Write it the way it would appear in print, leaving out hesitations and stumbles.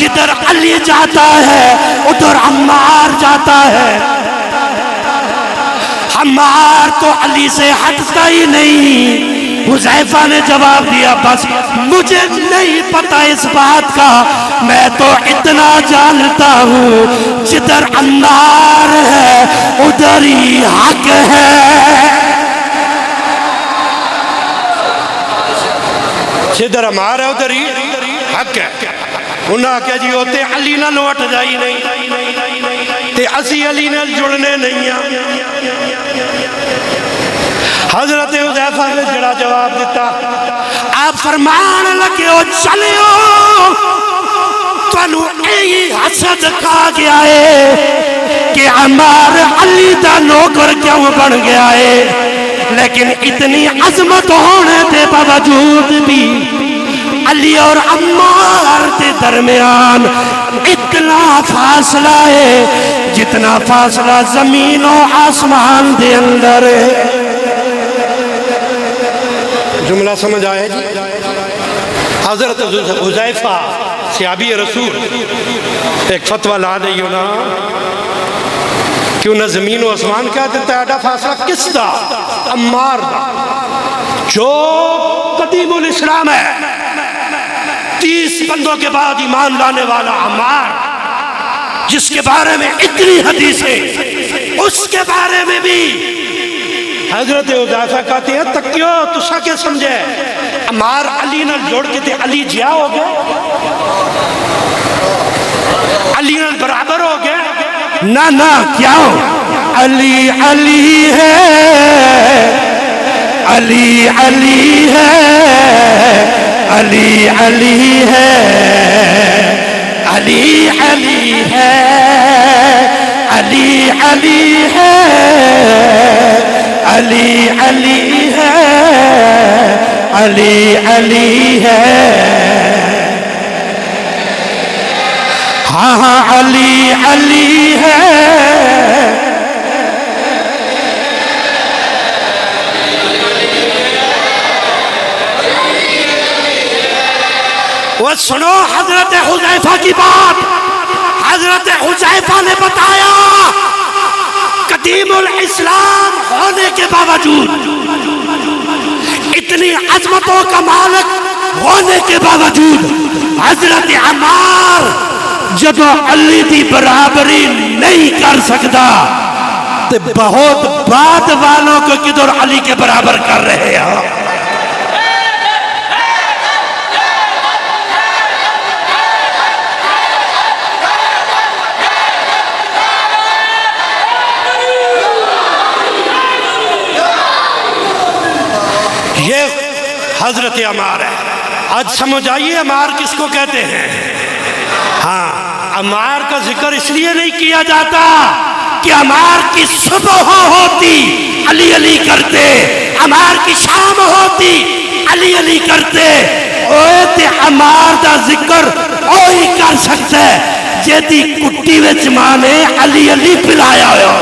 جدھر علی جاتا ہے ادھر عمار جاتا ہے، عمار تو علی سے ہٹتا ہی نہیں۔ حذیفہ نے جواب دیا بس مجھے نہیں پتا اس بات کا، میں تو اتنا جانتا ہوں جدھر عمار ہے ادھر ہی حق ہے۔ جدھر عمار ہے ادھر ہی حق ہے۔ انہاں کہا جی ہوتے علی نہ لوٹ جائی نہیں تے اسی علی نہ جڑنے نہیں ہیں۔ حضرت حذیفہ نے جڑا جواب دیتا، آپ فرمان لگے ہو چلیو تنو ایہی حسد کھا گیا ہے کہ عمار علی دا نوکر کیوں بن گیا ہے، لیکن اتنی عظمت ہونے دے باوجود بھی علی اور عمار کے درمیان اتنا فاصلہ ہے جتنا فاصلہ زمین و آسمان دے اندر ہے۔ جملہ سمجھ آئے جی؟ حضرت حذیفہ صحابی رسول ایک فتوہ لا دئیو نا، کیوں نہ زمین و آسمان کہا دیتا ہے ایڈا فاصلہ کس دا؟ عمار دا، جو قدیم الاسلام ہے، 30 بندوں کے بعد ایمان لانے والا عمار، جس کے بارے میں اتنی حدیثیں، اس کے بارے میں بھی حضرت حذیفہ کہتے ہیں تکیو تسا کیا سمجھے عمار علی نہ جوڑ کے تے علی جیا ہو گئے، علی نہ برابر ہو گئے، نہ کیا ہو، علی علی ہے، علی علی ہے، علی علی ہے، علی علی ہے، علی علی ہے، علی علی ہے، علی علی ہے، ہاں ہاں علی علی ہے۔ وہ سنو حضرت حذیفہ کی بات، حضرت حذیفہ نے بتایا قدیم الاسلام ہونے کے باوجود، اتنی عظمتوں کا مالک ہونے کے باوجود، حضرت عمار جب علی دی برابری نہیں کر سکتا تو بہت بعد والوں کو کدھر علی کے برابر کر رہے ہیں۔ یہ حضرت عمار ہے۔ آج سمجھ آئیے عمار کس کو کہتے ہیں؟ ہاں، عمار کا ذکر اس لیے نہیں کیا جاتا کہ عمار کی صبح ہوتی علی علی کرتے، عمار کی شام ہوتی علی علی کرتے، اوے تے عمار دا ذکر اوہی کر سکتا ہے جیتی کٹی وچ ماں نے علی علی پلایا ہو۔